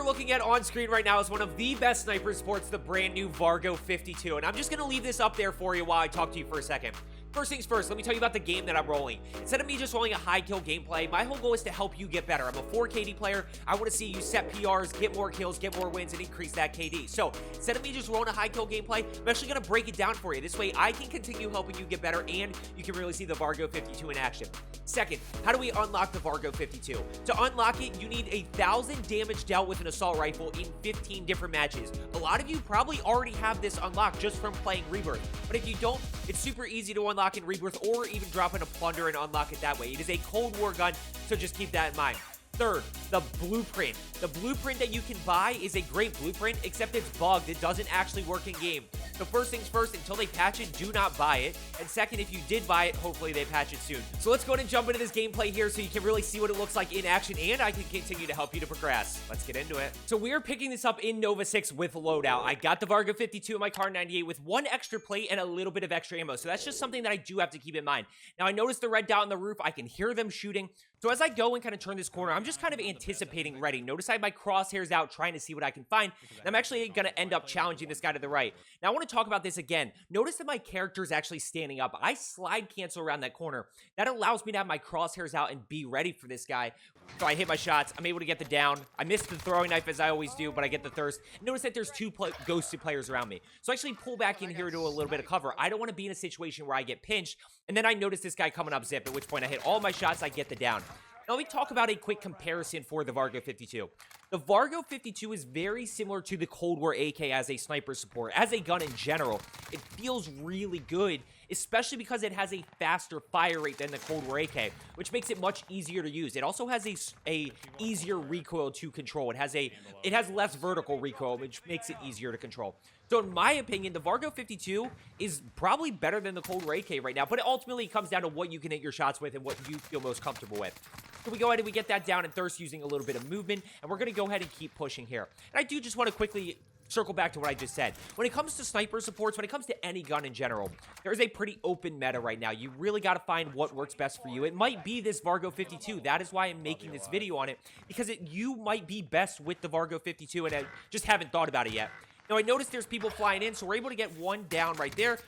you're looking at on screen right now is one of the best sniper sports, the brand new Vargo 52. And I'm just going to leave this up there for you while I talk to you for a second. First things first, let me tell you about the game that I'm rolling. Instead of me just rolling a high kill gameplay, my whole goal is to help you get better. I'm a 4 KD player. I want to see you set PRs, get more kills, get more wins, and increase that KD. So instead of me just rolling a high kill gameplay, I'm actually going to break it down for you. This way I can continue helping you get better and you can really see the Vargo 52 in action. Second, how do we unlock the Vargo 52? To unlock it, you need 1,000 damage dealt with an assault rifle in 15 different matches. A lot of you probably already have this unlocked just from playing Rebirth. But if you don't, it's super easy to unlock in Rebirth or even drop in a plunder and unlock it that way. It is a Cold War gun, so just keep that in mind. Third, the blueprint. The blueprint that you can buy is a great blueprint, except it's bugged. It doesn't actually work in game. So first things first, until they patch it, do not buy it. And second, if you did buy it, hopefully they patch it soon. So let's go ahead and jump into this gameplay here so you can really see what it looks like in action, and I can continue to help you to progress. Let's get into it. So we're picking this up in Nova 6 with loadout. I got the Vargo 52 in my Car 98 with 1 extra plate and a little bit of extra ammo. So that's just something that I do have to keep in mind. Now I noticed the red dot on the roof. I can hear them shooting. So as I go and kind of turn this corner, I'm just kind of anticipating ready. Notice I have my crosshairs out trying to see what I can find. And I'm actually going to end up challenging this guy to the right. Now I want to talk about this again. Notice that my character is actually standing up. I slide cancel around that corner. That allows me to have my crosshairs out and be ready for this guy. So I hit my shots. I'm able to get the down. I missed the throwing knife as I always do, but I get the thirst. Notice that there's 2 ghosted players around me. So I actually pull back in here to do a little bit of cover. I don't want to be in a situation where I get pinched. And then I notice this guy coming up zip, at which point I hit all my shots. I get the down. Now, let me talk about a quick comparison for the Vargo 52. The Vargo 52 is very similar to the Cold War AK as a sniper support. As a gun in general, it feels really good, especially because it has a faster fire rate than the Cold War AK, which makes it much easier to use. It also has a easier recoil to control. It has less vertical recoil, which makes it easier to control. So in my opinion, the Vargo 52 is probably better than the Cold War AK right now, but it ultimately comes down to what you can hit your shots with and what you feel most comfortable with. So we go ahead and we get that down and thirst using a little bit of movement, and we're going to go ahead and keep pushing here. And I do just want to quickly circle back to what I just said. When it comes to sniper supports, when it comes to any gun in general, there's a pretty open meta right now. You really got to find what works best for you. It might be this Vargo 52. That is why I'm making this video on it, because you might be best with the Vargo 52, and I just haven't thought about it yet. Now, I noticed there's people flying in, so we're able to get one down right there.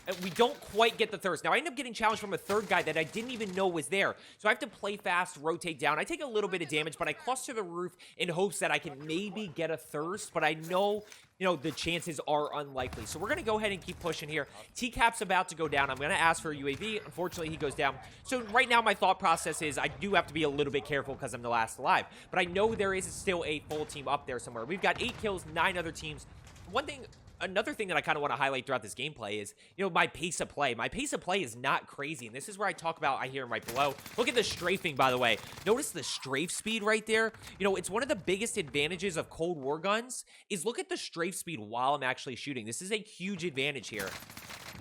And we don't quite get the thirst. Now, I end up getting challenged from a third guy that I didn't even know was there. So I have to play fast, rotate down. I take a little bit of damage, but I cluster the roof in hopes that I can maybe get a thirst. But I know, the chances are unlikely. So we're going to go ahead and keep pushing here. T-Cap's about to go down. I'm going to ask for a UAV. Unfortunately, he goes down. So right now, my thought process is I do have to be a little bit careful because I'm the last alive. But I know there is still a full team up there somewhere. We've got 8 kills, 9 other teams. Another thing that I kind of want to highlight throughout this gameplay is, my pace of play. My pace of play is not crazy, and this is where I talk about, I hear him right below. Look at the strafing, by the way. Notice the strafe speed right there. It's one of the biggest advantages of Cold War guns, is look at the strafe speed while I'm actually shooting. This is a huge advantage here.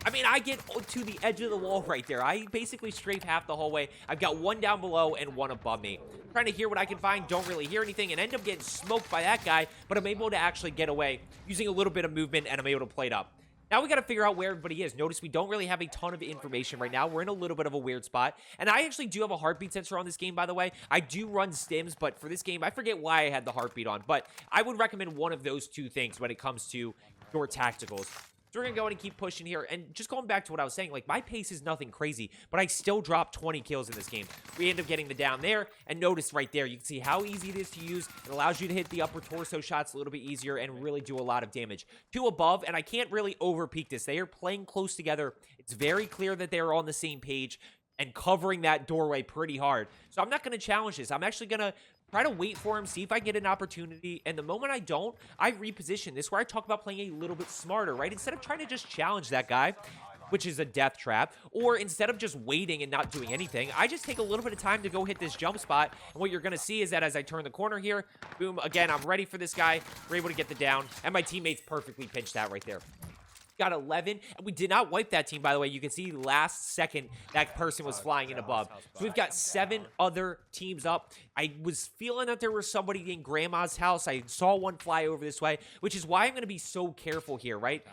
I mean, I get to the edge of the wall right there. I basically strafe half the whole way. I've got 1 down below and 1 above me. I'm trying to hear what I can find. Don't really hear anything and end up getting smoked by that guy. But I'm able to actually get away using a little bit of movement, and I'm able to play it up. Now we got to figure out where everybody is. Notice we don't really have a ton of information right now. We're in a little bit of a weird spot. And I actually do have a heartbeat sensor on this game, by the way. I do run stims, but for this game, I forget why I had the heartbeat on. But I would recommend one of those 2 things when it comes to your tacticals. So we're going to go in and keep pushing here. And just going back to what I was saying, my pace is nothing crazy, but I still dropped 20 kills in this game. We end up getting the down there, and notice right there, you can see how easy it is to use. It allows you to hit the upper torso shots a little bit easier and really do a lot of damage. 2 above, and I can't really over-peak this. They are playing close together. It's very clear that they're on the same page and covering that doorway pretty hard. So I'm not going to challenge this. I'm actually going to try to wait for him, see if I get an opportunity, and the moment I don't, I reposition. This is where I talk about playing a little bit smarter, right? Instead of trying to just challenge that guy, which is a death trap, or instead of just waiting and not doing anything, I just take a little bit of time to go hit this jump spot, and what you're going to see is that as I turn the corner here, boom, again, I'm ready for this guy, we're able to get the down, and my teammates perfectly pitched that right there. Got 11, and we did not wipe that team, by the way. You can see last second that person was flying in above. So we've got 7 other teams up. I was feeling that there was somebody in Grandma's house. I saw one fly over this way, which is why I'm going to be so careful here, right?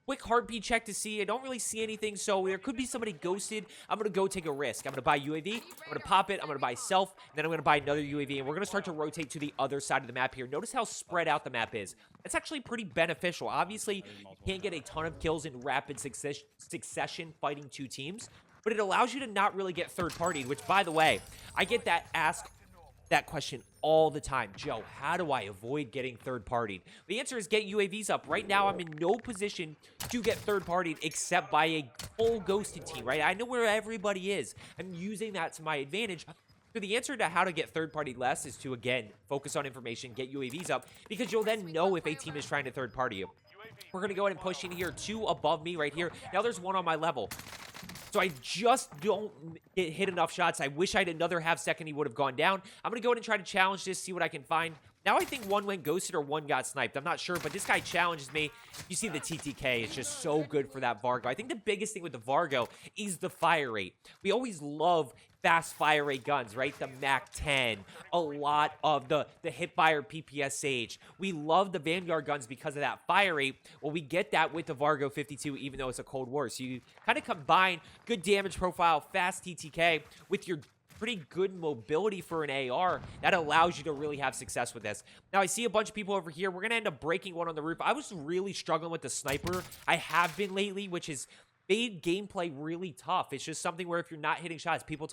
Quick heartbeat check to see. I don't really see anything, so there could be somebody ghosted. I'm going to go take a risk. I'm going to buy UAV. I'm going to pop it. I'm going to buy self. And then I'm going to buy another UAV. And we're going to start to rotate to the other side of the map here. Notice how spread out the map is. It's actually pretty beneficial. Obviously, you can't get a ton of kills in rapid succession fighting two teams. But it allows you to not really get third-partied, which, by the way, I get asked that question all the time. Joe, how do I avoid getting third-partied? The answer is get UAVs up. Right now, I'm in no position to get third-partied except by a full ghosted team, right? I know where everybody is. I'm using that to my advantage. So the answer to how to get third-party less is to, again, focus on information, get UAVs up, because you'll then know if a team is trying to third-party you. We're going to go ahead and push in here. 2 above me right here. Now there's 1 on my level. So I just don't hit enough shots. I wish I had another half second he would have gone down. I'm going to go ahead and try to challenge this, see what I can find. Now I think 1 went ghosted or 1 got sniped. I'm not sure, but this guy challenges me. You see the TTK is just so good for that Vargo. I think the biggest thing with the Vargo is the fire rate. We always love fast fire rate guns, right? The MAC-10, a lot of the hipfire PPSH. We love the Vanguard guns because of that fire rate. Well, we get that with the Vargo 52, even though it's a Cold War. So you kind of combine good damage profile, fast TTK with your pretty good mobility for an AR that allows you to really have success with this. Now, I see a bunch of people over here. We're going to end up breaking one on the roof. I was really struggling with the sniper. I have been lately, which is made gameplay really tough. It's just something where if you're not hitting shots, people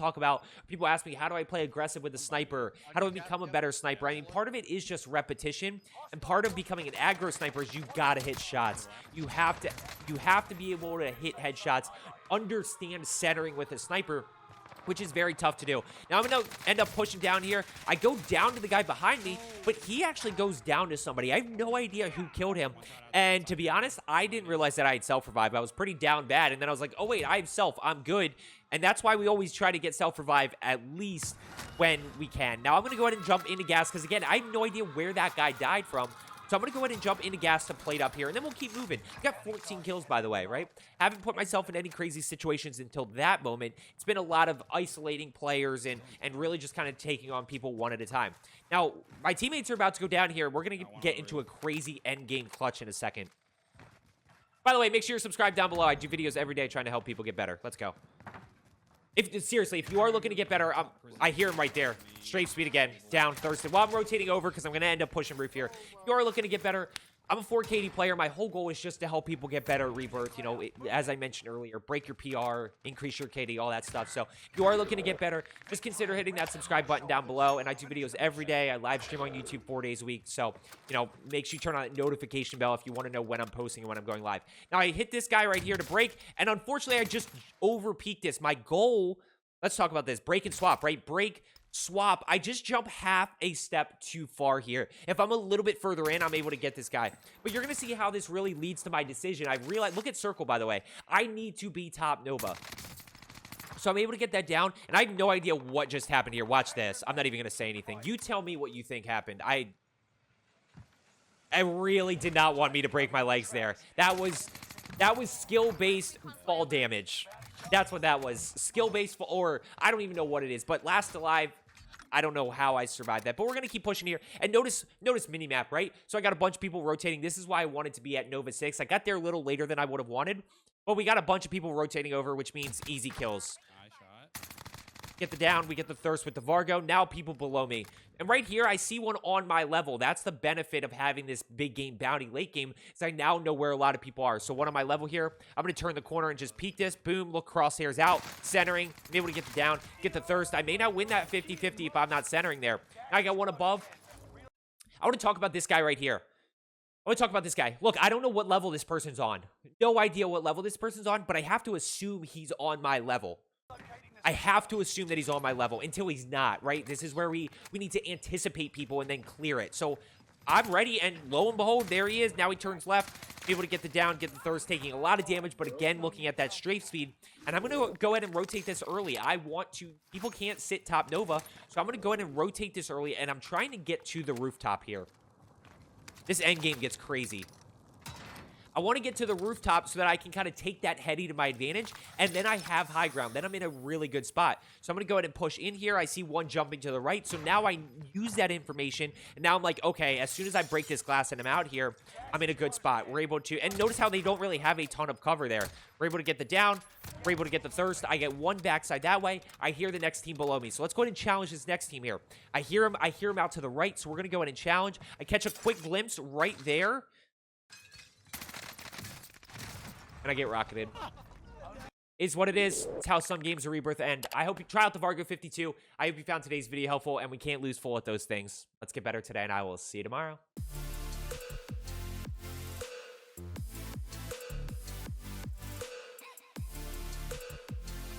ask me, how do I play aggressive with a sniper? How do I become a better sniper? I mean, part of it is just repetition, and part of becoming an aggro sniper is you gotta hit shots. You have to be able to hit headshots, understand centering with a sniper, which is very tough to do. Now, I'm going to end up pushing down here. I go down to the guy behind me, but he actually goes down to somebody. I have no idea who killed him. And to be honest, I didn't realize that I had self-revive. I was pretty down bad, and then I was like, oh, wait, I have self. I'm good. And that's why we always try to get self-revive at least when we can. Now, I'm going to go ahead and jump into gas, because, again, I have no idea where that guy died from. So I'm going to go ahead and jump into gas to plate up here, and then we'll keep moving. I got 14 kills, by the way, right? Haven't put myself in any crazy situations until that moment. It's been a lot of isolating players and really just kind of taking on people one at a time. Now, my teammates are about to go down here. We're going to get into a crazy endgame clutch in a second. By the way, make sure you're subscribed down below. I do videos every day trying to help people get better. Let's go. Seriously, if you are looking to get better, I hear him right there. Strafe speed again. Down, thirsted. Well, I'm rotating over because I'm going to end up pushing roof here. If you are looking to get better, I'm a 4KD player. My whole goal is just to help people get better at Rebirth. You know, as I mentioned earlier, break your PR, increase your KD, all that stuff. So if you are looking to get better, just consider hitting that subscribe button down below. And I do videos every day. I live stream on YouTube 4 days a week. So, you know, make sure you turn on that notification bell if you want to know when I'm posting and when I'm going live. Now, I hit this guy right here to break. And unfortunately, I just over-peaked this. My goal... Let's talk about this. Break and swap, right? Break, swap. I just jump half a step too far here. If I'm a little bit further in, I'm able to get this guy. But you're going to see how this really leads to my decision. I realized, look at circle, by the way. I need to be top Nova. So I'm able to get that down, and I have no idea what just happened here. Watch this. I'm not even going to say anything. You tell me what you think happened. I really did not want me to break my legs there. That was skill-based fall damage. That's what that was. Skill-based, or I don't even know what it is. But last alive, I don't know how I survived that. But we're going to keep pushing here. And notice minimap, right? So I got a bunch of people rotating. This is why I wanted to be at Nova 6. I got there a little later than I would have wanted. But we got a bunch of people rotating over, which means easy kills. Get the down. We get the thirst with the Vargo. Now people below me. And right here, I see one on my level. That's the benefit of having this big game bounty late game, is I now know where a lot of people are. So one on my level here, I'm going to turn the corner and just peek this. Boom, look, crosshairs out. Centering. I'm able to get the down, get the thirst. I may not win that 50-50 if I'm not centering there. Now I got one above. I want to talk about this guy right here. I want to talk about this guy. Look, I don't know what level this person's on. No idea what level this person's on, but I have to assume he's on my level. I have to assume that he's on my level until he's not, right? This is where we need to anticipate people and then clear it. So I'm ready, and lo and behold, there he is. Now he turns left, able to get the down, get the thirst, taking a lot of damage, but again, looking at that strafe speed. And I'm going to go ahead and rotate this early. I want to... People can't sit top Nova, so I'm going to go ahead and rotate this early, and I'm trying to get to the rooftop here. This endgame gets crazy. I want to get to the rooftop so that I can kind of take that heady to my advantage, and then I have high ground. Then I'm in a really good spot. So I'm going to go ahead and push in here. I see one jumping to the right, so now I use that information, and now I'm like, okay, as soon as I break this glass and I'm out here, I'm in a good spot. We're able to, and notice how they don't really have a ton of cover there. We're able to get the down. We're able to get the thirst. I get one backside that way. I hear the next team below me. So let's go ahead and challenge this next team here. I hear him out to the right, so we're going to go ahead and challenge. I catch a quick glimpse right there. And I get rocketed. Is what it is. It's how some games of Rebirth end. I hope you try out the Vargo 52. I hope you found today's video helpful, and we can't lose full at those things. Let's get better today, and I will see you tomorrow.